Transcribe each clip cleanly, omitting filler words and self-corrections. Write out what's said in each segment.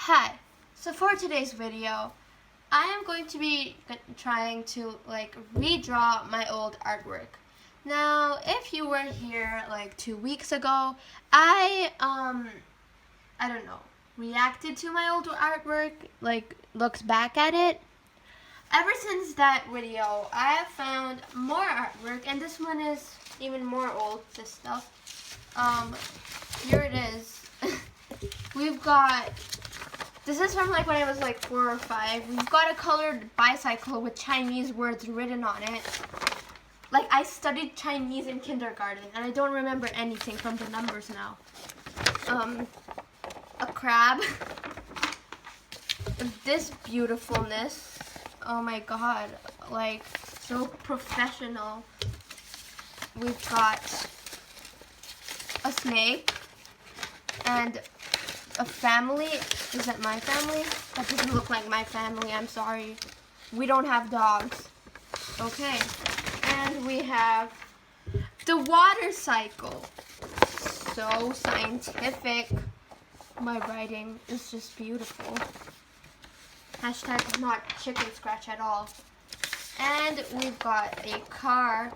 Hi, so for today's video, I am going to be trying to redraw my old artwork. Now, if you were here 2 weeks ago, I don't know, reacted to my old artwork, looked back at it. Ever since that video, I have found more artwork, and this one is even more old, this stuff. Here it is. We've got, this is from when I was 4 or 5. We've got a colored bicycle with Chinese words written on it. I studied Chinese in kindergarten, and I don't remember anything from the numbers now. A crab. This beautifulness. Oh my god, so professional. We've got a snake and a family. Is that my family? That doesn't look like my family, I'm sorry. We don't have dogs. Okay, and we have the water cycle. So scientific. My writing is just beautiful. Hashtag not chicken scratch at all. And we've got a car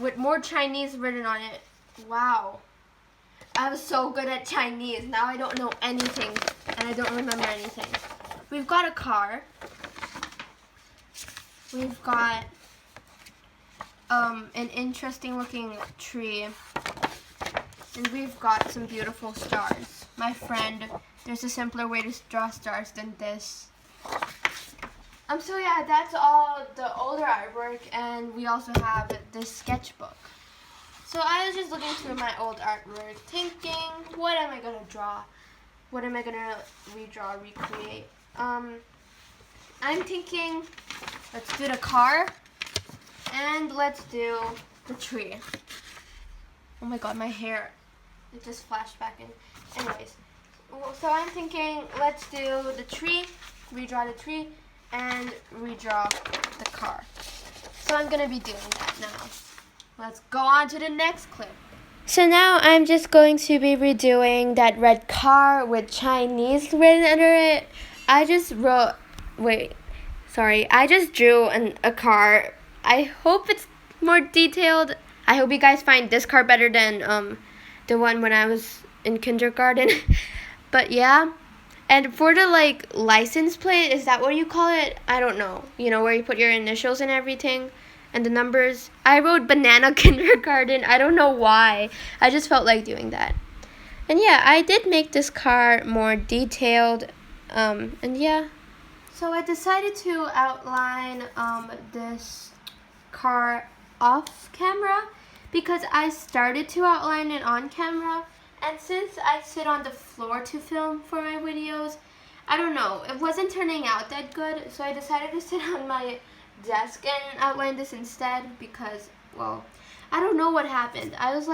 with more Chinese written on it. Wow. I was so good at Chinese. Now I don't know anything and I don't remember anything. We've got a car. We've got an interesting looking tree. And we've got some beautiful stars. My friend, there's a simpler way to draw stars than this. So yeah, that's all the older artwork, and we also have this sketchbook. So I was just looking through my old artwork, thinking, what am I gonna draw? What am I gonna redraw, recreate? I'm thinking, let's do the car, and let's do the tree. Oh my god, my hair. It just flashed back in. Anyways, so I'm thinking, let's do the tree, redraw the tree, and redraw the car. So I'm gonna be doing that now. Let's go on to the next clip. So now I'm just going to be redoing that red car with Chinese written under it. I just drew a car. I hope it's more detailed. I hope you guys find this car better than the one when I was in kindergarten. But yeah. And for the license plate, is that what you call it? I don't know. You know, where you put your initials and everything and the numbers. I wrote banana kindergarten. I don't know why. I just felt like doing that. And yeah, I did make this car more detailed. And yeah. So I decided to outline this car off camera because I started to outline it on camera. And since I sit on the floor to film for my videos, I don't know, it wasn't turning out that good, so I decided to sit on my desk and outline this instead because, well, I don't know what happened. I was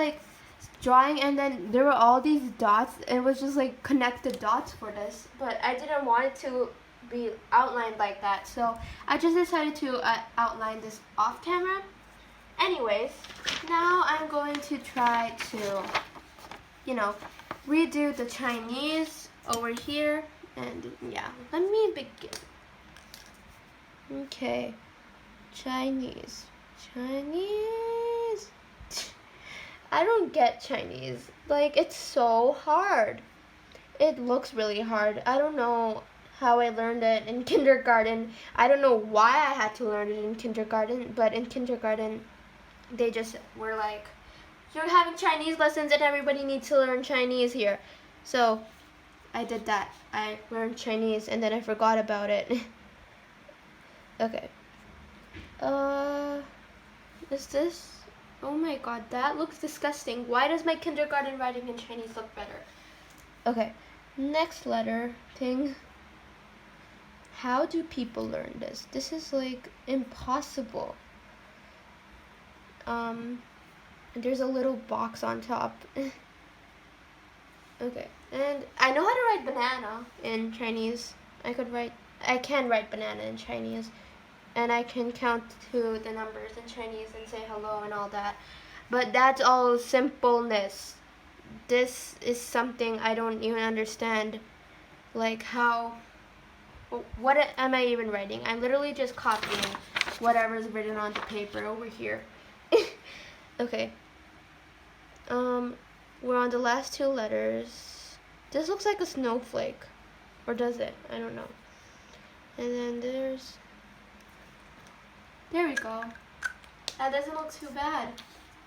drawing and then there were all these dots. It was just connected dots for this, but I didn't want it to be outlined like that, so I just decided to outline this off camera. Anyways, now I'm going to try to redo the Chinese over here, and yeah, let me begin. Okay, Chinese. I don't get Chinese. It's so hard. It looks really hard. I don't know how I learned it in kindergarten. I don't know why I had to learn it in kindergarten, but in kindergarten, they just were you're having Chinese lessons and everybody needs to learn Chinese here. So I did that. I learned Chinese and then I forgot about it. Okay. Is this? Oh my god, that looks disgusting. Why does my kindergarten writing in Chinese look better? Okay, next letter thing. How do people learn this? This is impossible. And there's a little box on top. Okay, and I know how to write banana in Chinese. I can write banana in Chinese, and I can count to the numbers in Chinese and say hello and all that. But that's all simpleness. This is something I don't even understand. like how, what am I even writing? I'm literally just copying whatever's written on the paper over here. Okay. We're on the last two letters. This looks like a snowflake. Or does it? I don't know. And then there we go. That doesn't look too bad.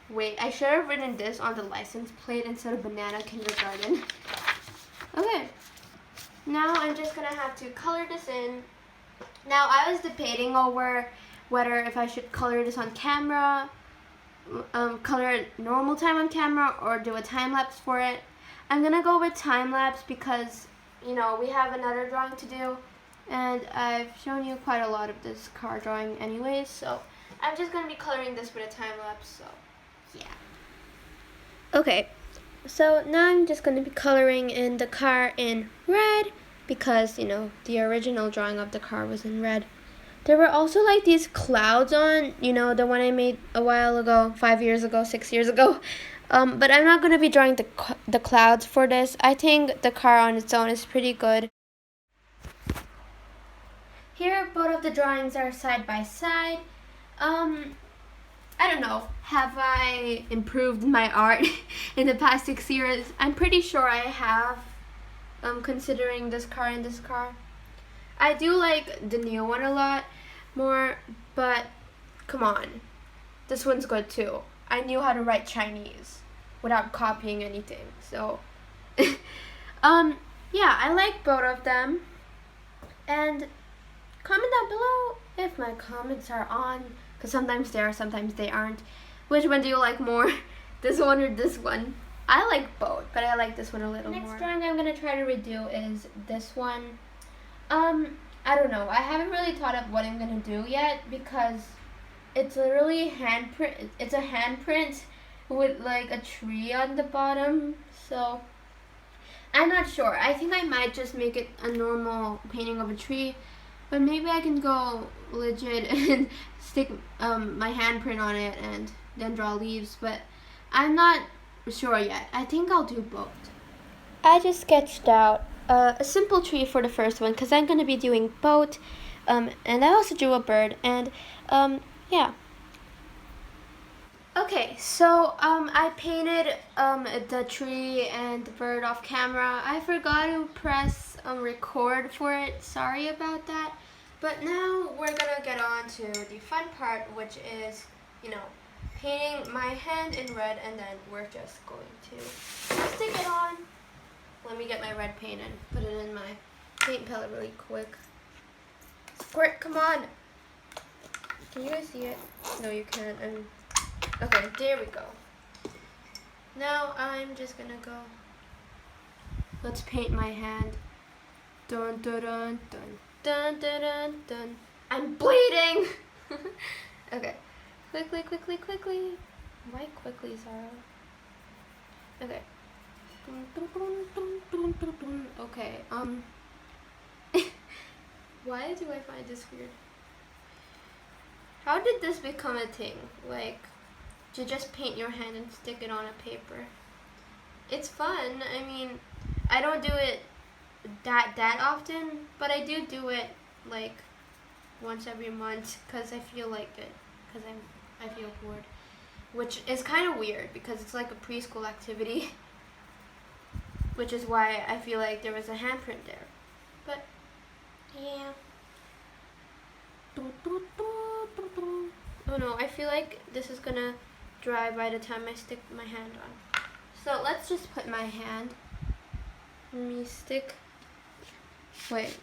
Wait, I should have written this on the license plate instead of banana kindergarten. Okay. Now I'm just gonna have to color this in. Now I was debating over whether if I should color this on camera, color it normal time on camera, or do a time lapse for it. I'm gonna go with time lapse because, you know, we have another drawing to do, and I've shown you quite a lot of this car drawing anyways, so I'm just gonna be coloring this with a time lapse, so yeah. Okay, so now I'm just gonna be coloring in the car in red because, you know, the original drawing of the car was in red. There were also like these clouds on, you know, the one I made a while ago, 5 years ago, 6 years ago. But I'm not going to be drawing the clouds for this. I think the car on its own is pretty good. Here, both of the drawings are side by side. I don't know, have I improved my art in the past 6 years? I'm pretty sure I have, considering this car and this car. I do like the new one a lot more, but come on, this one's good too. I knew how to write Chinese without copying anything, so yeah, I like both of them. And comment down below if my comments are on, because sometimes they are, sometimes they aren't. Which one do you like more, this one or this one? I like both, but I like this one a little more. Next drawing I'm gonna try to redo is this one. I don't know. I haven't really thought of what I'm gonna do yet because it's literally handprint. It's a handprint with like a tree on the bottom. So I'm not sure. I think I might just make it a normal painting of a tree, but maybe I can go legit and stick my handprint on it and then draw leaves. But I'm not sure yet. I think I'll do both. I just sketched out a simple tree for the first one because I'm going to be doing both, and I also drew a bird, and yeah. Okay, so I painted the tree and the bird off camera. I forgot to press record for it, sorry about that, but now we're going to get on to the fun part, which is, you know, painting my hand in red, and then we're just going to stick it on. Let me get my red paint and put it in my paint palette really quick. Squirt, come on! Can you guys see it? No, you can't. Okay, there we go. Now I'm just gonna go. Let's paint my hand. Dun dun dun dun dun dun dun dun. I'm bleeding! Okay. Quickly, quickly, quickly. Why quickly, Zara? Okay. Okay, why do I find this weird? How did this become a thing? Like, to just paint your hand and stick it on a paper. It's fun. I mean, I don't do it that often, but I do it like once every month because I feel like it. Because I feel bored, which is kind of weird because it's like a preschool activity. Which is why I feel like there was a handprint there. But, yeah. Oh no, I feel like this is gonna dry by the time I stick my hand on. So let's just put my hand. Let me stick. Wait.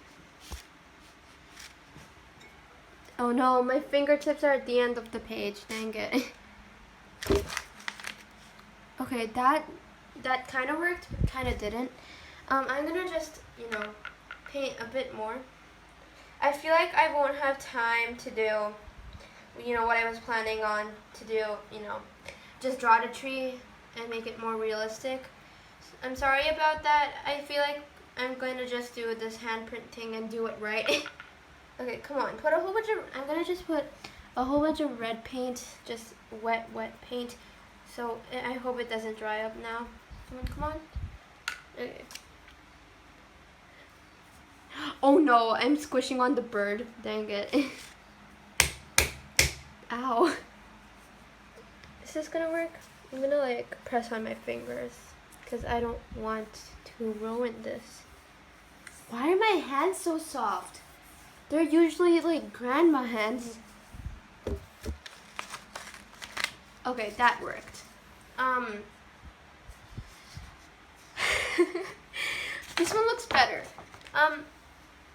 Oh no, my fingertips are at the end of the page. Dang it. Okay, that kind of worked, but kind of didn't. I'm gonna just, you know, paint a bit more. I feel like I won't have time to do, you know, what I was planning on to do, you know, just draw the tree and make it more realistic. I'm sorry about that. I feel like I'm going to just do this handprint thing and do it right. Okay, come on, put a whole bunch of, I'm gonna just put a whole bunch of red paint, just wet paint. So I hope it doesn't dry up now. Come on. Okay. Oh no, I'm squishing on the bird. Dang it. Ow. Is this gonna work? I'm gonna like press on my fingers because I don't want to ruin this. Why are my hands so soft? They're usually like grandma hands. Okay, that worked. This one looks better.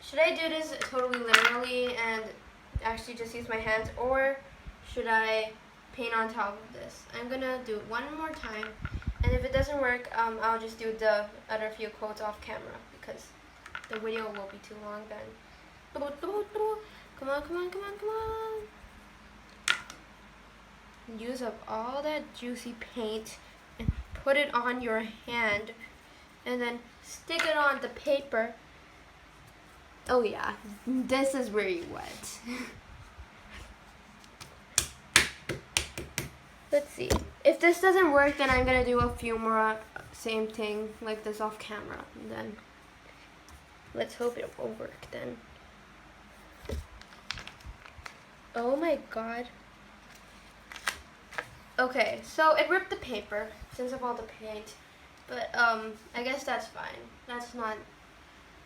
Should I do this totally literally and actually just use my hands, or should I paint on top of this? I'm gonna do it one more time, and if it doesn't work, I'll just do the other few quotes off camera because the video will be too long then. Come on, come on, come on, come on. Use up all that juicy paint and put it on your hand, and then stick it on the paper. Oh yeah, this is really wet. Let's see. If this doesn't work, then I'm gonna do a few more same thing like this off camera. And then let's hope it will work then. Oh my god. Okay, so it ripped the paper since of all the paint. But I guess that's fine. That's not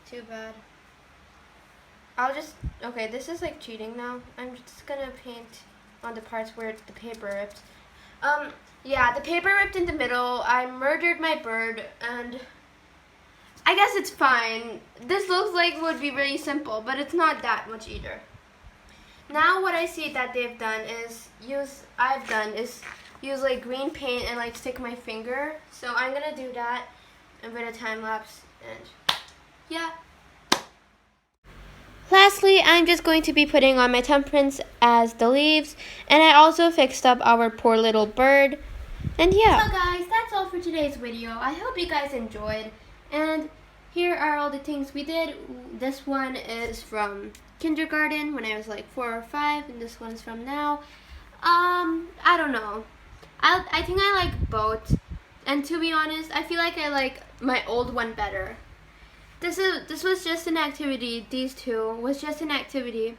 too bad. Okay, this is like cheating now. I'm just gonna paint on the parts where the paper ripped. Yeah, the paper ripped in the middle. I murdered my bird, and I guess it's fine. This looks like it would be really simple, but it's not that much either. Now what I see that I've done is use like green paint and like stick my finger. So I'm gonna do that and with a time lapse, and yeah. Lastly, I'm just going to be putting on my thumb prints as the leaves, and I also fixed up our poor little bird. And yeah. So guys, that's all for today's video. I hope you guys enjoyed, and here are all the things we did. This one is from kindergarten when I was like 4 or 5, and this one's from now. I don't know. I think I like both, and to be honest, I feel like I like my old one better. This was just an activity. These two was just an activity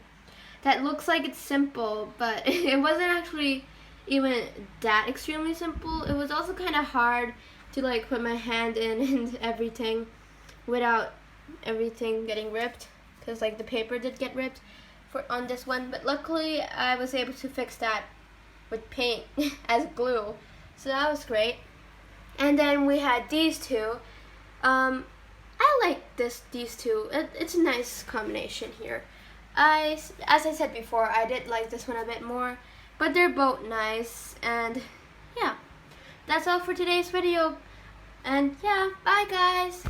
that looks like it's simple, but it wasn't actually even that extremely simple. It was also kind of hard to like put my hand in and everything without everything getting ripped, because like the paper did get ripped on this one, but luckily I was able to fix that with paint as glue, so that was great. And then we had these two. I like these two. It's a nice combination here. As I said before, I did like this one a bit more, but they're both nice. And yeah, that's all for today's video. And yeah, bye guys.